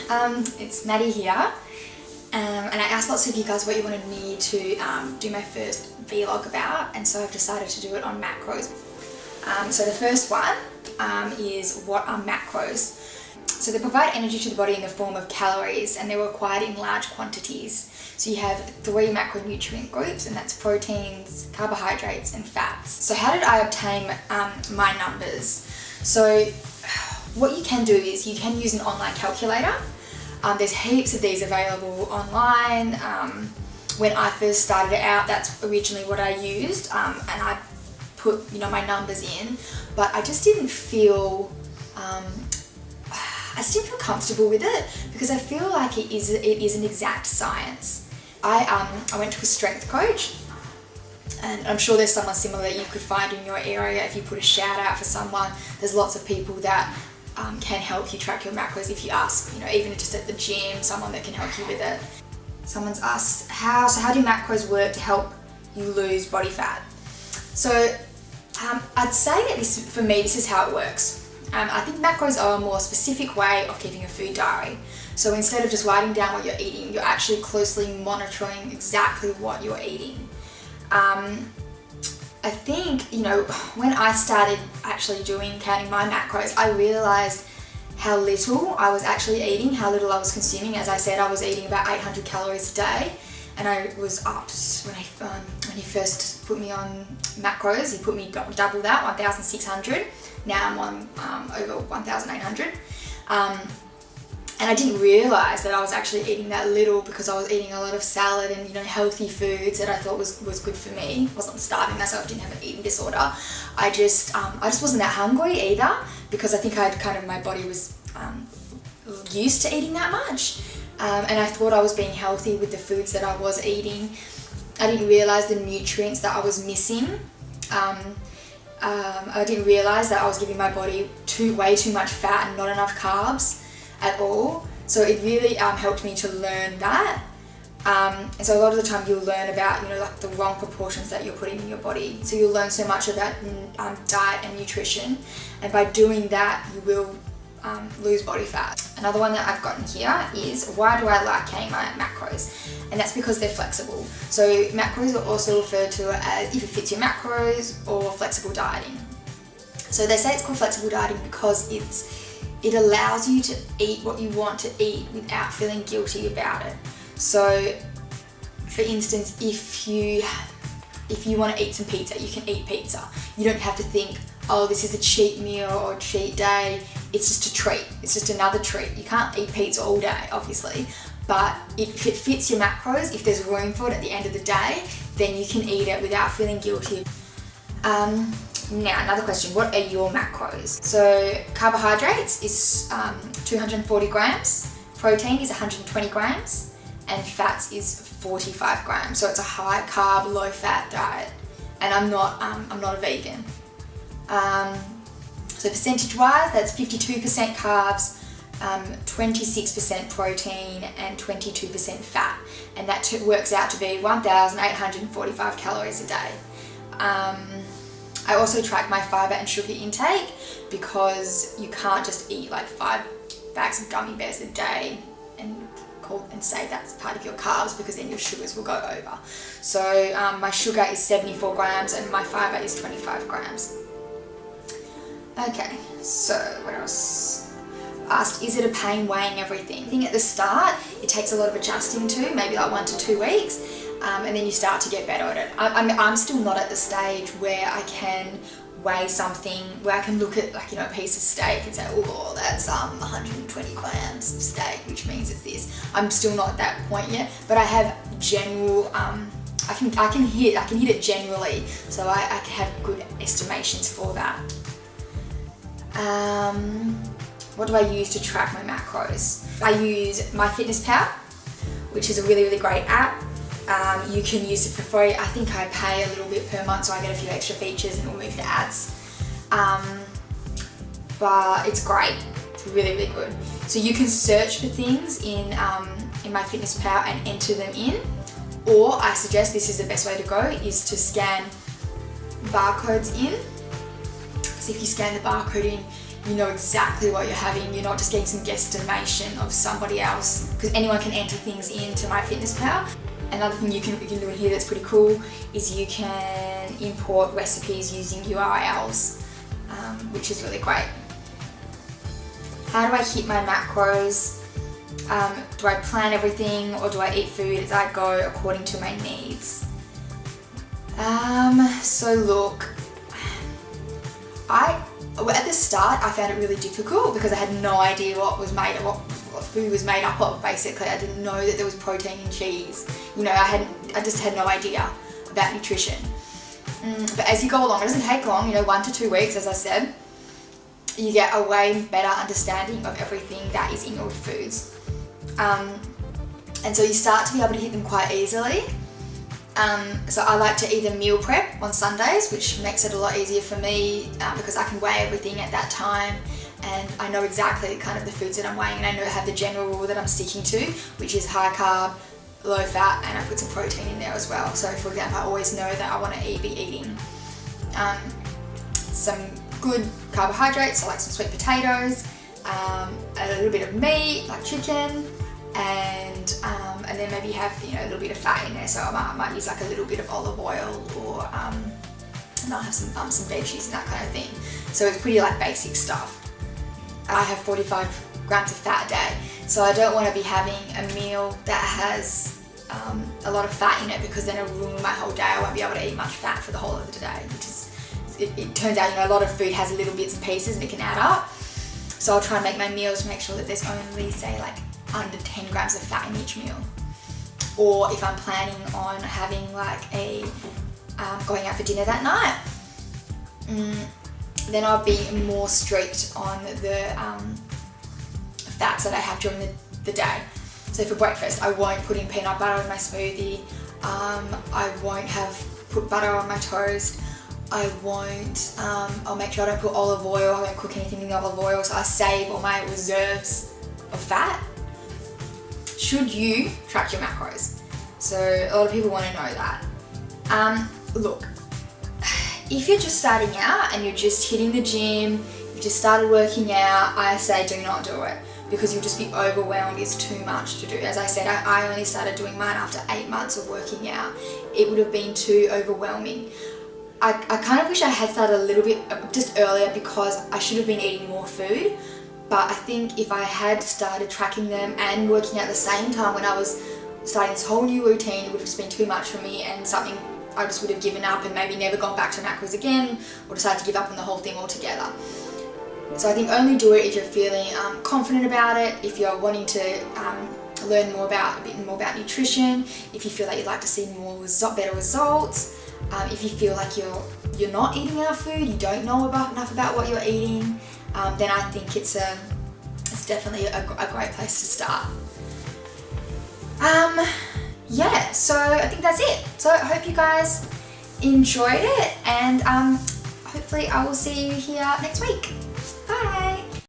It's Maddie here, and I asked lots of you guys what you wanted me to do my first vlog about, and so I've decided to do it on macros. So the first one is what are macros. So they provide energy to the body in the form of calories, and they're required in large quantities. So you have 3 macronutrient groups, and that's proteins, carbohydrates and fats. So how did I obtain my numbers? So what you can do is you can use an online calculator. There's heaps of these available online. When I first started out, that's originally what I used, and I put my numbers in, but I just didn't feel comfortable with it, because I feel like it is an exact science. I went to a strength coach, and I'm sure there's someone similar that you could find in your area if you put a shout out for someone. There's lots of people that can help you track your macros if you ask, even just at the gym, someone that can help you with it. Someone's asked, how do macros work to help you lose body fat? So I'd say that for me, this is how it works. I think macros are a more specific way of keeping a food diary. So instead of just writing down what you're eating, you're actually closely monitoring exactly what you're eating. I think, when I started actually counting my macros, I realized how little I was actually eating, how little I was consuming. As I said, I was eating about 800 calories a day, and I was up when he first put me on macros. He put me double that, 1,600. Now I'm on over 1,800. And I didn't realise that I was actually eating that little, because I was eating a lot of salad and healthy foods that I thought was good for me. I wasn't starving myself, didn't have an eating disorder. I just wasn't that hungry either, because I think my body was used to eating that much. And I thought I was being healthy with the foods that I was eating. I didn't realise the nutrients that I was missing. I didn't realise that I was giving my body way too much fat and not enough carbs at all. So it really helped me to learn that. And so a lot of the time you'll learn about like the wrong proportions that you're putting in your body. So you'll learn so much about diet and nutrition, and by doing that you will lose body fat. Another one that I've gotten here is, why do I like counting my macros? And that's because they're flexible. So macros are also referred to as if it fits your macros, or flexible dieting. So they say it's called flexible dieting because it allows you to eat what you want to eat without feeling guilty about it. So for instance, if you want to eat some pizza, you can eat pizza. You don't have to think, oh, this is a cheat meal or a cheat day. It's just a treat. It's just another treat. You can't eat pizza all day, obviously, but if it fits your macros, if there's room for it at the end of the day, then you can eat it without feeling guilty. Now, another question, what are your macros? So carbohydrates is 240 grams, protein is 120 grams, and fats is 45 grams. So it's a high carb, low fat diet, and I'm not a vegan. So percentage wise, that's 52% carbs, 26% protein and 22% fat, and that works out to be 1,845 calories a day. I also track my fibre and sugar intake, because you can't just eat like 5 bags of gummy bears a day and say that's part of your carbs, because then your sugars will go over. So my sugar is 74 grams and my fibre is 25 grams. Okay, so what else? Asked, is it a pain weighing everything? I think at the start it takes a lot of adjusting to, maybe like 1 to 2 weeks. And then you start to get better at it. I'm still not at the stage where I can weigh something, where I can look at a piece of steak and say, oh, that's 120 grams of steak, which means it's this. I'm still not at that point yet, but I have general, I can hit it generally, so I can have good estimations for that. What do I use to track my macros? I use MyFitnessPal, which is a really, really great app. You can use it for free. I think I pay a little bit per month, so I get a few extra features and remove the ads. But it's great. It's really, really good. So you can search for things in MyFitnessPal and enter them in, or I suggest this is the best way to go, is to scan barcodes in. So if you scan the barcode in, you know exactly what you're having. You're not just getting some guesstimation of somebody else, because anyone can enter things into MyFitnessPal. Another thing you can do in here that's pretty cool is you can import recipes using URLs, which is really great. How do I hit my macros? Do I plan everything, or do I eat food as I go according to my needs? So look, at the start I found it really difficult because I had no idea what food was made up of. Basically, I didn't know that there was protein in cheese. You know, I just had no idea about nutrition. But as you go along, it doesn't take long, 1 to 2 weeks, as I said, you get a way better understanding of everything that is in your foods. And so you start to be able to hit them quite easily. So I like to either meal prep on Sundays, which makes it a lot easier for me because I can weigh everything at that time, and I know exactly kind of the foods that I'm weighing, and I have the general rule that I'm sticking to, which is high carb, low fat, and I put some protein in there as well. So for example, I always know that I want to be eating some good carbohydrates, so like some sweet potatoes, a little bit of meat, like chicken, and then maybe have a little bit of fat in there. So I might use like a little bit of olive oil, or and I'll have some veggies and that kind of thing. So it's pretty like basic stuff. I have 45 grams of fat a day, so I don't want to be having a meal that has a lot of fat in it, because then it'll ruin my whole day. I won't be able to eat much fat for the whole of the day, which is, it turns out a lot of food has little bits and pieces and it can add up. So I'll try and make my meals to make sure that there's only, say, like under 10 grams of fat in each meal. Or if I'm planning on having like going out for dinner that night, then I'll be more strict on the fats that I have during the day. So for breakfast, I won't put in peanut butter in my smoothie. I won't put butter on my toast. I'll make sure I don't put olive oil. I don't cook anything in olive oil, so I save all my reserves of fat. Should you track your macros? So a lot of people want to know that. Look, if you're just starting out and you're just hitting the gym, you've just started working out, I say do not do it, because you'll just be overwhelmed. It's too much to do. As I said, I only started doing mine after 8 months of working out. It would have been too overwhelming. I kind of wish I had started a little bit just earlier, because I should have been eating more food. But I think if I had started tracking them and working out at the same time when I was starting this whole new routine, it would have just been too much for me, and something I just would have given up and maybe never gone back to macros again, or decided to give up on the whole thing altogether. So I think only do it if you're feeling confident about it, if you're wanting to learn a bit more about nutrition, if you feel like you'd like to see better results, if you feel like you're not eating enough food, you don't know enough about what you're eating, then I think it's definitely a great place to start. Yeah, so I think that's it. So I hope you guys enjoyed it, and hopefully I will see you here next week. Bye!